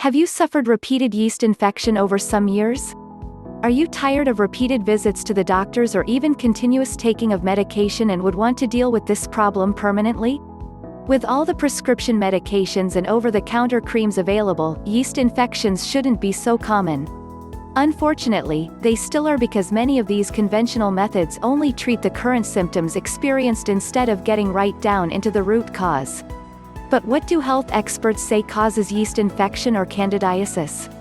Have you suffered repeated yeast infection over some years? Are you tired of repeated visits to the doctors or even continuous taking of medication and would want to deal with this problem permanently? With all the prescription medications and over-the-counter creams available, yeast infections shouldn't be so common. Unfortunately, they still are because many of these conventional methods only treat the current symptoms experienced instead of getting right down into the root cause. But what do health experts say causes yeast infection or candidiasis?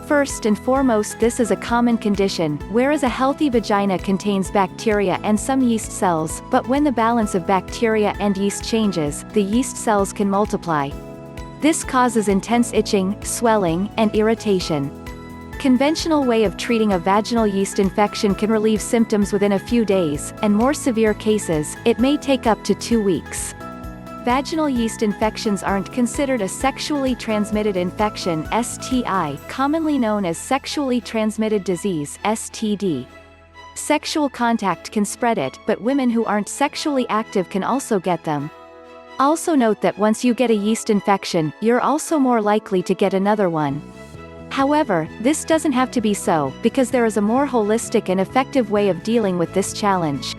First and foremost, this is a common condition, whereas a healthy vagina contains bacteria and some yeast cells, but when the balance of bacteria and yeast changes, the yeast cells can multiply. This causes intense itching, swelling, and irritation. Conventional way of treating a vaginal yeast infection can relieve symptoms within a few days, and more severe cases, it may take up to 2 weeks. Vaginal yeast infections aren't considered a sexually transmitted infection (STI), commonly known as sexually transmitted disease (STD). Sexual contact can spread it, but women who aren't sexually active can also get them. Also note that once you get a yeast infection, you're also more likely to get another one. However, this doesn't have to be so, because there is a more holistic and effective way of dealing with this challenge.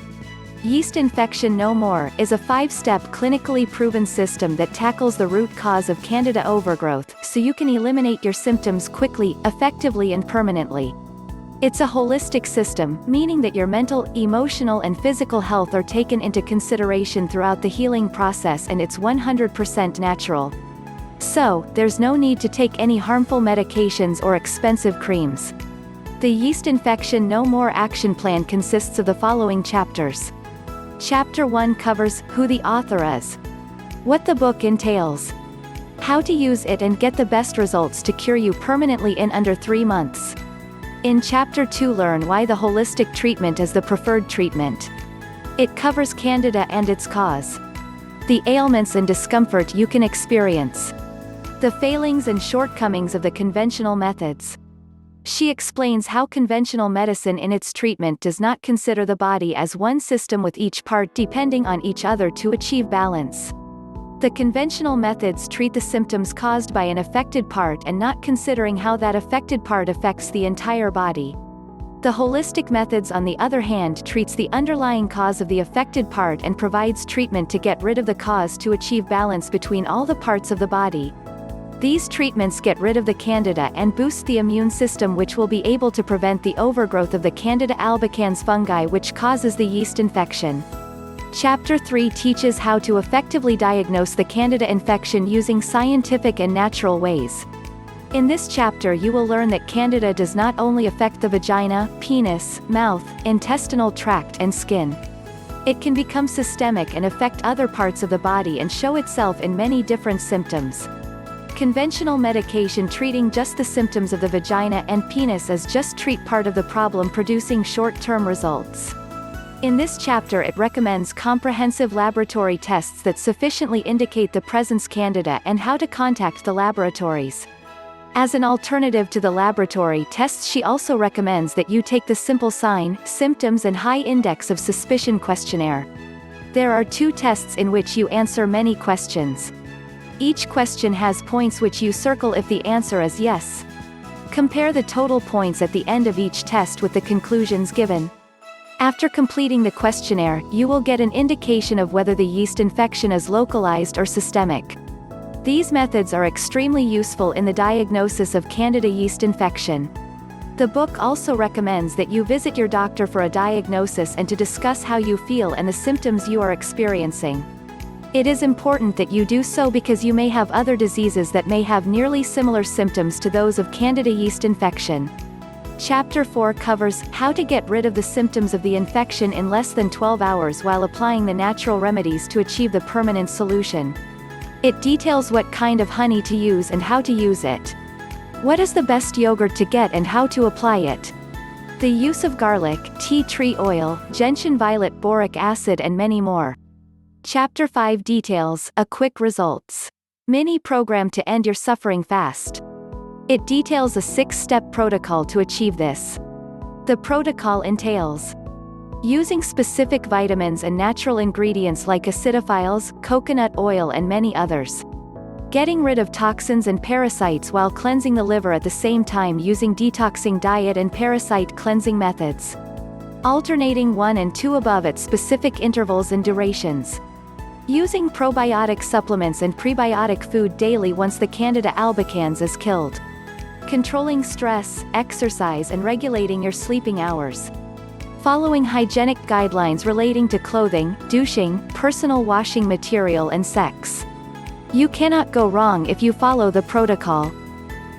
Yeast Infection No More is a 5-step clinically proven system that tackles the root cause of Candida overgrowth, so you can eliminate your symptoms quickly, effectively and permanently. It's a holistic system, meaning that your mental, emotional and physical health are taken into consideration throughout the healing process, and it's 100% natural. So, there's no need to take any harmful medications or expensive creams. The Yeast Infection No More action plan consists of the following chapters. Chapter 1 covers who the author is, what the book entails, how to use it and get the best results to cure you permanently in under 3 months. In Chapter 2 learn why the holistic treatment is the preferred treatment. It covers Candida and its cause, the ailments and discomfort you can experience, the failings and shortcomings of the conventional methods. She explains how conventional medicine in its treatment does not consider the body as one system with each part depending on each other to achieve balance. The conventional methods treat the symptoms caused by an affected part and not considering how that affected part affects the entire body. The holistic methods on the other hand treats the underlying cause of the affected part and provides treatment to get rid of the cause to achieve balance between all the parts of the body. These treatments get rid of the Candida and boost the immune system, which will be able to prevent the overgrowth of the Candida albicans fungi which causes the yeast infection. Chapter 3 teaches how to effectively diagnose the Candida infection using scientific and natural ways. In this chapter you will learn that Candida does not only affect the vagina, penis, mouth, intestinal tract and skin. It can become systemic and affect other parts of the body and show itself in many different symptoms. Conventional medication treating just the symptoms of the vagina and penis is just treat part of the problem, producing short-term results. In this chapter it recommends comprehensive laboratory tests that sufficiently indicate the presence Candida and how to contact the laboratories. As an alternative to the laboratory tests, she also recommends that you take the simple sign, symptoms and high index of suspicion questionnaire. There are 2 tests in which you answer many questions. Each question has points which you circle if the answer is yes. Compare the total points at the end of each test with the conclusions given. After completing the questionnaire, you will get an indication of whether the yeast infection is localized or systemic. These methods are extremely useful in the diagnosis of Candida yeast infection. The book also recommends that you visit your doctor for a diagnosis and to discuss how you feel and the symptoms you are experiencing. It is important that you do so because you may have other diseases that may have nearly similar symptoms to those of Candida yeast infection. Chapter 4 covers how to get rid of the symptoms of the infection in less than 12 hours while applying the natural remedies to achieve the permanent solution. It details what kind of honey to use and how to use it. What is the best yogurt to get and how to apply it. The use of garlic, tea tree oil, gentian violet boric acid and many more. Chapter 5 details a quick results mini program to end your suffering fast. It details a 6-step protocol to achieve this. The protocol entails using specific vitamins and natural ingredients like acidophiles, coconut oil and many others. Getting rid of toxins and parasites while cleansing the liver at the same time using detoxing diet and parasite cleansing methods. Alternating 1 and 2 above at specific intervals and durations. Using probiotic supplements and prebiotic food daily once the Candida albicans is killed. Controlling stress, exercise and regulating your sleeping hours. Following hygienic guidelines relating to clothing, douching, personal washing material and sex. You cannot go wrong if you follow the protocol.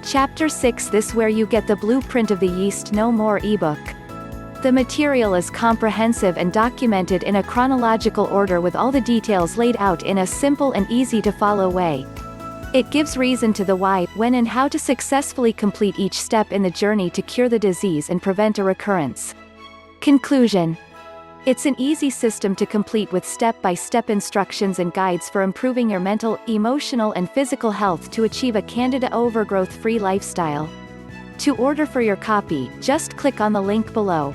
Chapter 6. This where you get the blueprint of the Yeast No More ebook. The material is comprehensive and documented in a chronological order with all the details laid out in a simple and easy to follow way. It gives reason to the why, when and how to successfully complete each step in the journey to cure the disease and prevent a recurrence. Conclusion. It's an easy system to complete with step-by-step instructions and guides for improving your mental, emotional and physical health to achieve a Candida overgrowth-free lifestyle. To order for your copy, just click on the link below.